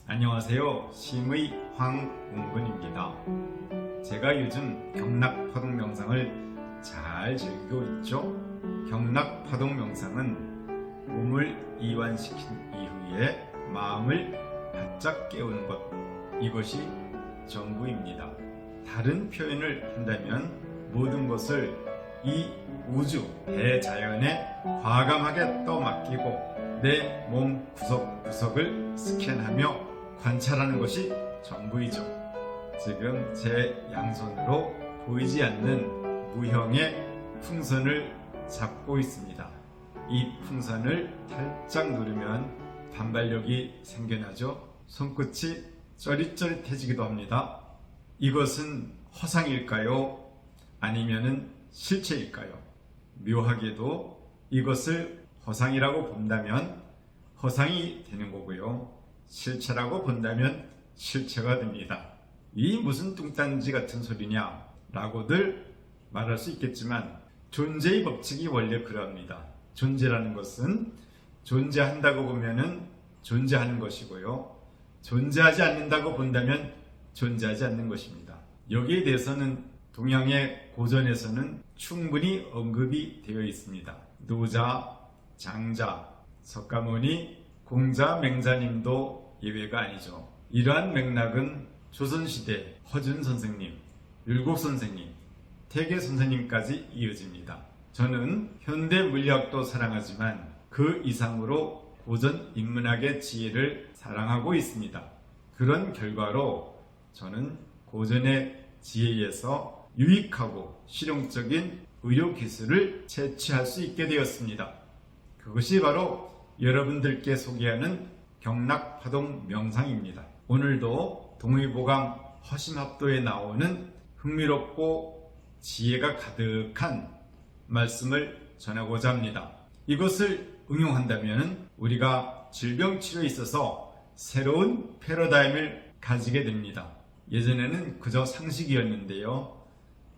안녕하세요. 심의 황웅근입니다. 제가 요즘 경락파동 명상을 잘 즐기고 있죠. 경락파동 명상은 몸을 이완시킨 이후에 마음을 바짝 깨우는 것, 이것이 전부입니다. 다른 표현을 한다면 모든 것을 이 우주 대자연에 과감하게 떠맡기고 내 몸 구석구석을 스캔하며 관찰하는 것이 전부이죠. 지금 제 양손으로 보이지 않는 무형의 풍선을 잡고 있습니다. 이 풍선을 살짝 누르면 반발력이 생겨나죠. 손끝이 쩌릿쩌릿해지기도 합니다. 이것은 허상일까요? 아니면은 실체일까요? 묘하게도 이것을 허상이라고 본다면 허상이 되는 거고요. 실체라고 본다면 실체가 됩니다. 이 무슨 뚱딴지 같은 소리냐 라고들 말할 수 있겠지만 존재의 법칙이 원래 그러합니다. 존재라는 것은 존재한다고 보면은 존재하는 것이고요. 존재하지 않는다고 본다면 존재하지 않는 것입니다. 여기에 대해서는 동양의 고전에서는 충분히 언급이 되어 있습니다. 노자, 장자, 석가모니, 공자, 맹자님도 예외가 아니죠. 이러한 맥락은 조선시대 허준 선생님, 율곡 선생님, 태계 선생님까지 이어집니다. 저는 현대 물리학도 사랑하지만 그 이상으로 고전 인문학의 지혜를 사랑하고 있습니다. 그런 결과로 저는 고전의 지혜에서 유익하고 실용적인 의료기술을 채취할 수 있게 되었습니다. 그것이 바로 여러분들께 소개하는 경락파동 명상입니다. 오늘도 동의보감 허심합도에 나오는 흥미롭고 지혜가 가득한 말씀을 전하고자 합니다. 이것을 응용한다면 우리가 질병치료에 있어서 새로운 패러다임을 가지게 됩니다. 예전에는 그저 상식이었는데요.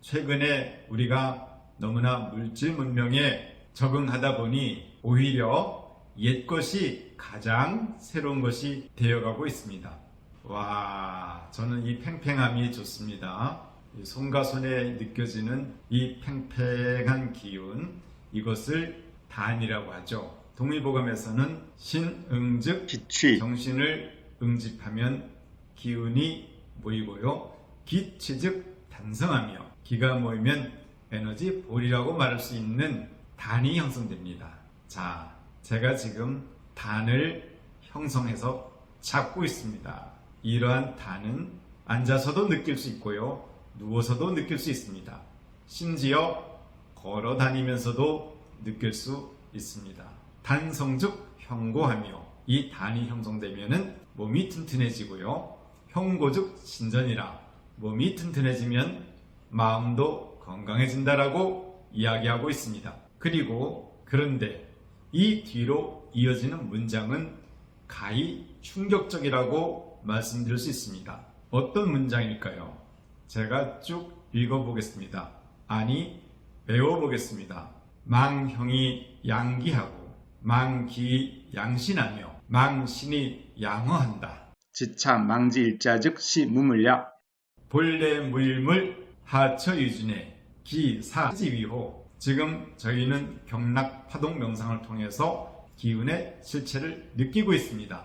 최근에 우리가 너무나 물질 문명에 적응하다 보니 오히려 옛것이 가장 새로운 것이 되어가고 있습니다. 와, 저는 이 팽팽함이 좋습니다. 손과 손에 느껴지는 이 팽팽한 기운, 이것을 단이라고 하죠. 동의보감에서는 신응즉 기취, 정신을 응집하면 기운이 모이고요. 기취즉 단성하며 기가 모이면 에너지 볼이라고 말할 수 있는 단이 형성됩니다. 자, 제가 지금 단을 형성해서 잡고 있습니다. 이러한 단은 앉아서도 느낄 수 있고요. 누워서도 느낄 수 있습니다. 심지어 걸어 다니면서도 느낄 수 있습니다. 단성즉 형고하며 이 단이 형성되면 몸이 튼튼해지고요. 형고즉 신전이라 몸이 튼튼해지면 마음도 건강해진다라고 이야기하고 있습니다. 그리고 그런데 이 뒤로 이어지는 문장은 가히 충격적이라고 말씀드릴 수 있습니다. 어떤 문장일까요? 제가 쭉 읽어보겠습니다. 아니, 외워보겠습니다. 망형이 양기하고 망기 양신하며 망신이 양허한다. 지차 망지일자 즉시 무물야. 본래 무일물 하처유준의 기사지위호. 지금 저희는 경락파동 명상을 통해서 기운의 실체를 느끼고 있습니다.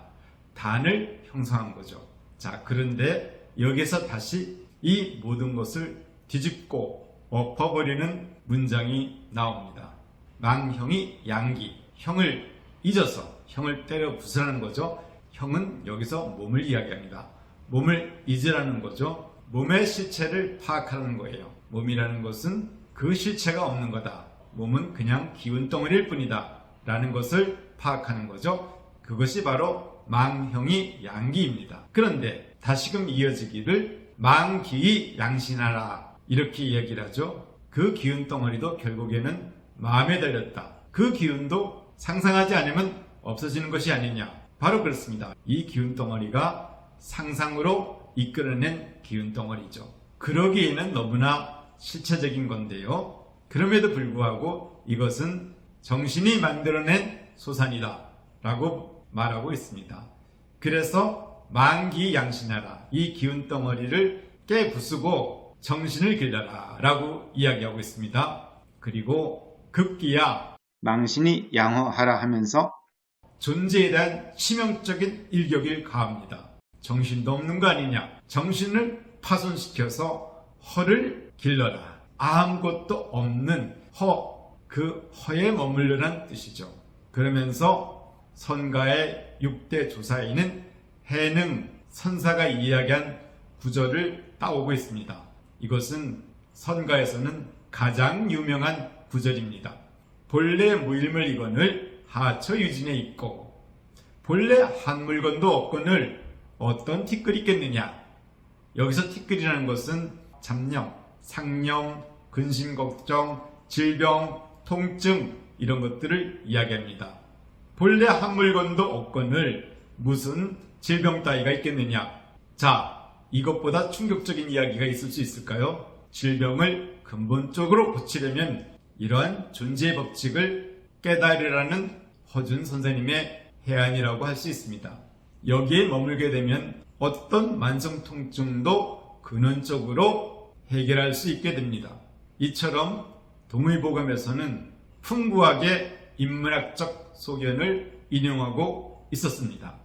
단을 형성한 거죠. 자, 그런데 여기서 다시 이 모든 것을 뒤집고 엎어버리는 문장이 나옵니다. 망형이 양기, 형을 잊어서 형을 때려 부수라는 거죠. 형은 여기서 몸을 이야기합니다. 몸을 잊으라는 거죠. 몸의 실체를 파악하는 거예요. 몸이라는 것은 그 실체가 없는 거다. 몸은 그냥 기운 덩어리일 뿐이다. 라는 것을 파악하는 거죠. 그것이 바로 망형이 양기입니다. 그런데 다시금 이어지기를 망기이 양신하라 이렇게 얘기를 하죠. 그 기운 덩어리도 결국에는 마음에 달렸다. 그 기운도 상상하지 않으면 없어지는 것이 아니냐. 바로 그렇습니다. 이 기운 덩어리가 상상으로 이끌어낸 기운 덩어리죠. 그러기에는 너무나 실체적인 건데요. 그럼에도 불구하고 이것은 정신이 만들어낸 소산이다 라고 말하고 있습니다. 그래서 만기양신하라. 이 기운 덩어리를 깨부수고 정신을 길러라 라고 이야기하고 있습니다. 그리고 급기야 망신이 양호하라 하면서 존재에 대한 치명적인 일격을 가합니다. 정신도 없는 거 아니냐. 정신을 파손시켜서 허를 길러라. 아무것도 없는 허, 그 허에 머물러란 뜻이죠. 그러면서 선가의 6대 조사에는 해능, 선사가 이야기한 구절을 따오고 있습니다. 이것은 선가에서는 가장 유명한 구절입니다. 본래 무일물이건을 하처유진에 있고 본래 한 물건도 없건을 어떤 티끌이 있겠느냐. 여기서 티끌이라는 것은 잡념, 상념, 근심걱정, 질병, 통증 이런 것들을 이야기합니다. 본래 한 물건도 없건을 무슨 질병 따위가 있겠느냐. 자, 이것보다 충격적인 이야기가 있을 수 있을까요? 질병을 근본적으로 고치려면 이러한 존재의 법칙을 깨달으라는 허준 선생님의 해안이라고 할 수 있습니다. 여기에 머물게 되면 어떤 만성 통증도 근원적으로 해결할 수 있게 됩니다. 이처럼 동의보감에서는 풍부하게 인문학적 소견을 인용하고 있었습니다.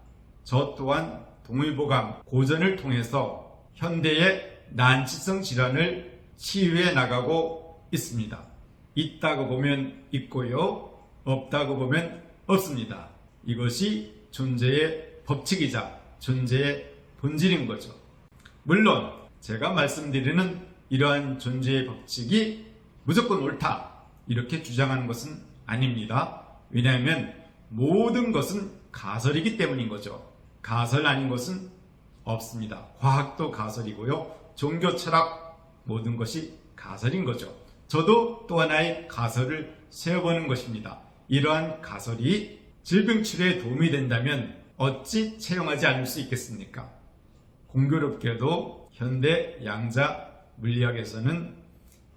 저 또한 동의보감 고전을 통해서 현대의 난치성 질환을 치유해 나가고 있습니다. 있다고 보면 있고요, 없다고 보면 없습니다. 이것이 존재의 법칙이자 존재의 본질인 거죠. 물론 제가 말씀드리는 이러한 존재의 법칙이 무조건 옳다 이렇게 주장하는 것은 아닙니다. 왜냐하면 모든 것은 가설이기 때문인 거죠. 가설 아닌 것은 없습니다. 과학도 가설이고요, 종교 철학 모든 것이 가설인 거죠. 저도 또 하나의 가설을 세워보는 것입니다. 이러한 가설이 질병 치료에 도움이 된다면 어찌 채용하지 않을 수 있겠습니까? 공교롭게도 현대 양자 물리학에서는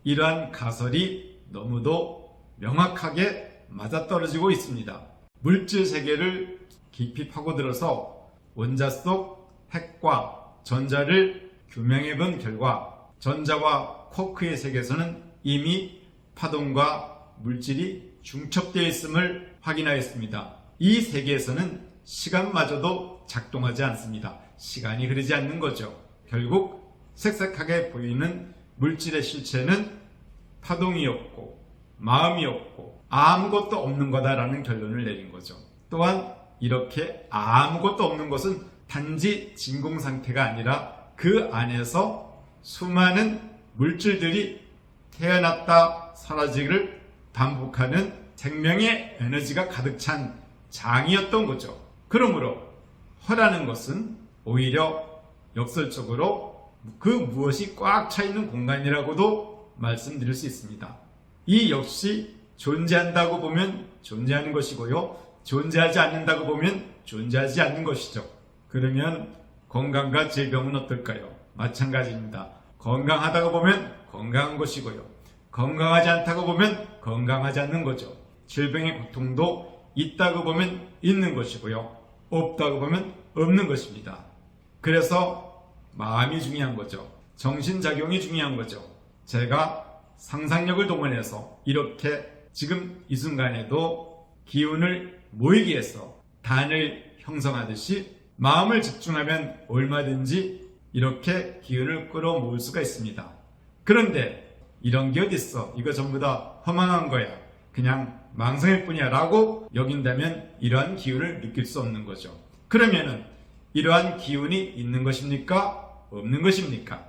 이러한 가설이 너무도 명확하게 맞아떨어지고 있습니다. 물질 세계를 깊이 파고들어서 원자 속 핵과 전자를 규명해 본 결과 전자와 쿼크의 세계에서는 이미 파동과 물질이 중첩되어 있음을 확인하였습니다. 이 세계에서는 시간마저도 작동하지 않습니다. 시간이 흐르지 않는 거죠. 결국 색색하게 보이는 물질의 실체는 파동이 없고 마음이 없고 아무것도 없는 거다라는 결론을 내린 거죠. 또한 이렇게 아무것도 없는 것은 단지 진공 상태가 아니라 그 안에서 수많은 물질들이 태어났다 사라지기를 반복하는 생명의 에너지가 가득 찬 장이었던 거죠. 그러므로 허라는 것은 오히려 역설적으로 그 무엇이 꽉 차 있는 공간이라고도 말씀드릴 수 있습니다. 이 역시 존재한다고 보면 존재하는 것이고요, 존재하지 않는다고 보면 존재하지 않는 것이죠. 그러면 건강과 질병은 어떨까요? 마찬가지입니다. 건강하다고 보면 건강한 것이고요, 건강하지 않다고 보면 건강하지 않는 거죠. 질병의 고통도 있다고 보면 있는 것이고요, 없다고 보면 없는 것입니다. 그래서 마음이 중요한 거죠. 정신작용이 중요한 거죠. 제가 상상력을 동원해서 이렇게 지금 이 순간에도 기운을 모이기 위해서 단을 형성하듯이 마음을 집중하면 얼마든지 이렇게 기운을 끌어모을 수가 있습니다. 그런데 이런 게 어딨어, 이거 전부 다 허망한 거야, 그냥 망상일 뿐이야 라고 여긴다면 이러한 기운을 느낄 수 없는 거죠. 그러면은 이러한 기운이 있는 것입니까? 없는 것입니까?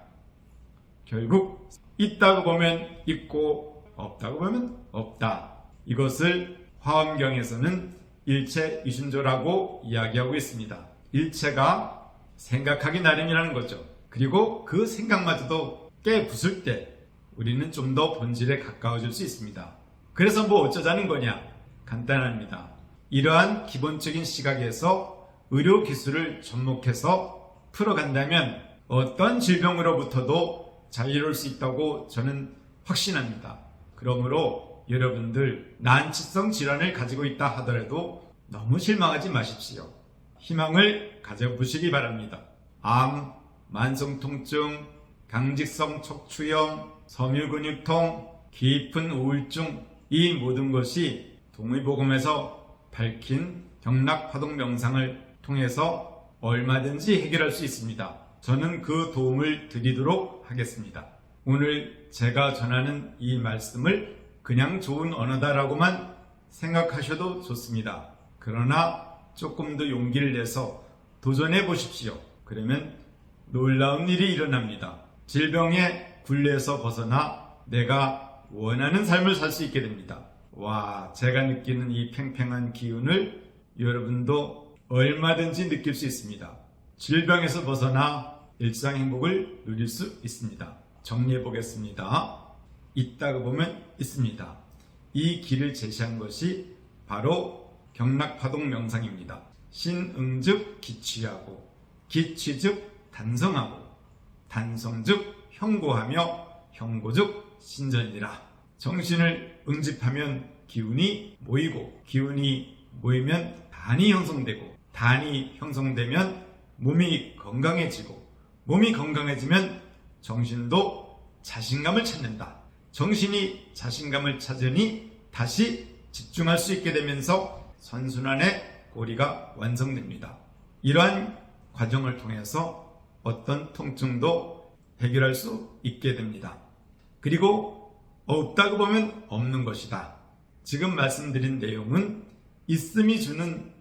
결국 있다고 보면 있고 없다고 보면 없다. 이것을 화엄경에서는 일체 이순조라고 이야기하고 있습니다. 일체가 생각하기 나름이라는 거죠. 그리고 그 생각마저도 깨부술 때 우리는 좀 더 본질에 가까워질 수 있습니다. 그래서 뭐 어쩌자는 거냐? 간단합니다. 이러한 기본적인 시각에서 의료기술을 접목해서 풀어간다면 어떤 질병으로부터도 자유로울 수 있다고 저는 확신합니다. 그러므로 여러분들 난치성 질환을 가지고 있다 하더라도 너무 실망하지 마십시오. 희망을 습관을 가져보시기 바랍니다. 암, 만성통증, 강직성 척추염, 섬유근육통, 깊은 우울증, 이 모든 것이 동의보감에서 밝힌 경락파동 명상을 통해서 얼마든지 해결할 수 있습니다. 저는 그 도움을 드리도록 하겠습니다. 오늘 제가 전하는 이 말씀을 그냥 좋은 언어다라고만 생각하셔도 좋습니다. 그러나 조금 더 용기를 내서 도전해 보십시오. 그러면 놀라운 일이 일어납니다. 질병의 굴레에서 벗어나 내가 원하는 삶을 살 수 있게 됩니다. 와, 제가 느끼는 이 팽팽한 기운을 여러분도 얼마든지 느낄 수 있습니다. 질병에서 벗어나 일상 행복을 누릴 수 있습니다. 정리해 보겠습니다. 있다고 보면 있습니다. 이 길을 제시한 것이 바로 경락파동 명상입니다. 신응즉 기취하고, 기취즉 단성하고, 단성즉 형고하며, 형고즉 신전이라. 정신을 응집하면 기운이 모이고, 기운이 모이면 단이 형성되고, 단이 형성되면 몸이 건강해지고, 몸이 건강해지면 정신도 자신감을 찾는다. 정신이 자신감을 찾으니 다시 집중할 수 있게 되면서 선순환의 고리가 완성됩니다. 이러한 과정을 통해서 어떤 통증도 해결할 수 있게 됩니다. 그리고 없다고 보면 없는 것이다. 지금 말씀드린 내용은 있음이 주는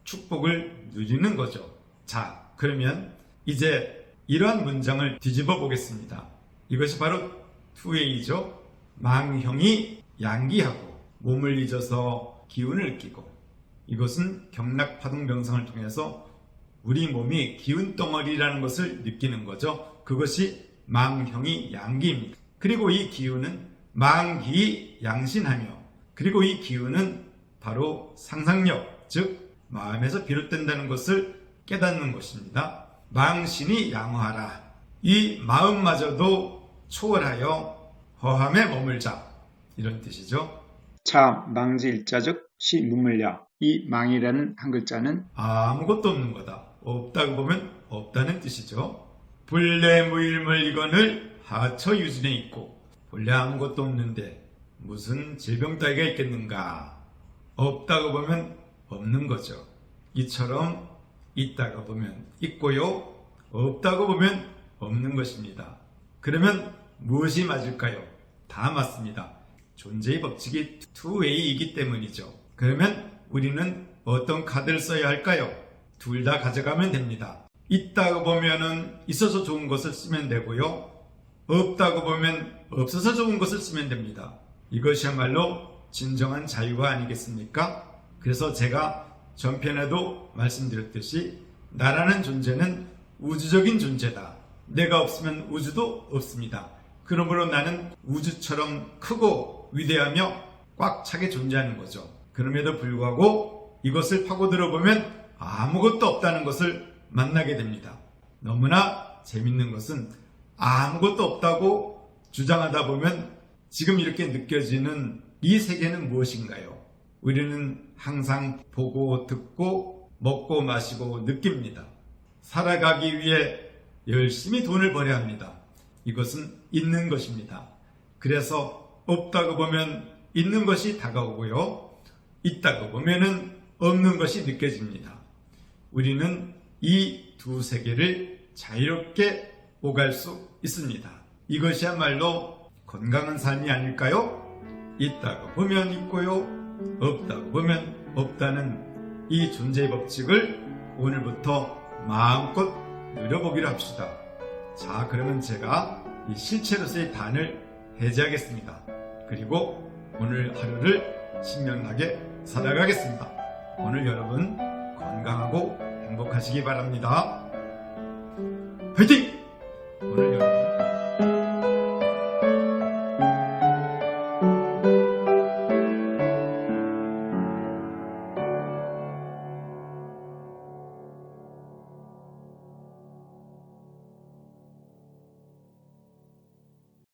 축복을 누리는 거죠. 자, 그러면 이제 이러한 문장을 뒤집어 보겠습니다. 이것이 바로 투웨이죠. 망형이 양기하고 몸을 잊어서 기운을 느끼고, 이것은 경락파동 명상을 통해서 우리 몸이 기운 덩어리라는 것을 느끼는 거죠. 그것이 망형이 양기입니다. 그리고 이 기운은 망기 양신하며, 그리고 이 기운은 바로 상상력, 즉 마음에서 비롯된다는 것을 깨닫는 것입니다. 망신이 양호하라. 이 마음마저도 초월하여 허함에 머물자, 이런 뜻이죠. 차, 망지 일자즉 시 문물야. 이 망이라는 한 글자는 아무것도 없는 거다. 없다고 보면 없다는 뜻이죠. 본래 무일물 이건을 하처 유진에 있고, 본래 아무것도 없는데 무슨 질병 따위가 있겠는가. 없다고 보면 없는 거죠. 이처럼 있다고 보면 있고요, 없다고 보면 없는 것입니다. 그러면 무엇이 맞을까요? 다 맞습니다. 존재의 법칙이 투웨이이기 때문이죠. 그러면 우리는 어떤 카드를 써야 할까요? 둘 다 가져가면 됩니다. 있다고 보면은 있어서 좋은 것을 쓰면 되고요, 없다고 보면 없어서 좋은 것을 쓰면 됩니다. 이것이야말로 진정한 자유가 아니겠습니까? 그래서 제가 전편에도 말씀드렸듯이 나라는 존재는 우주적인 존재다. 내가 없으면 우주도 없습니다. 그러므로 나는 우주처럼 크고 위대하며 꽉 차게 존재하는 거죠. 그럼에도 불구하고 이것을 파고들어 보면 아무것도 없다는 것을 만나게 됩니다. 너무나 재밌는 것은 아무것도 없다고 주장하다 보면 지금 이렇게 느껴지는 이 세계는 무엇인가요? 우리는 항상 보고 듣고 먹고 마시고 느낍니다. 살아가기 위해 열심히 돈을 벌여야 합니다. 이것은 있는 것입니다. 그래서 없다고 보면 있는 것이 다가오고요, 있다고 보면은 없는 것이 느껴집니다. 우리는 이 두 세계를 자유롭게 오갈 수 있습니다. 이것이야말로 건강한 삶이 아닐까요? 있다고 보면 있고요, 없다고 보면 없다는 이 존재의 법칙을 오늘부터 마음껏 누려보기로 합시다. 자, 그러면 제가 이 실체로서의 단을 해제하겠습니다. 그리고 오늘 하루를 신명나게 살아가겠습니다. 오늘 여러분 건강하고 행복하시기 바랍니다. 화이팅! 오늘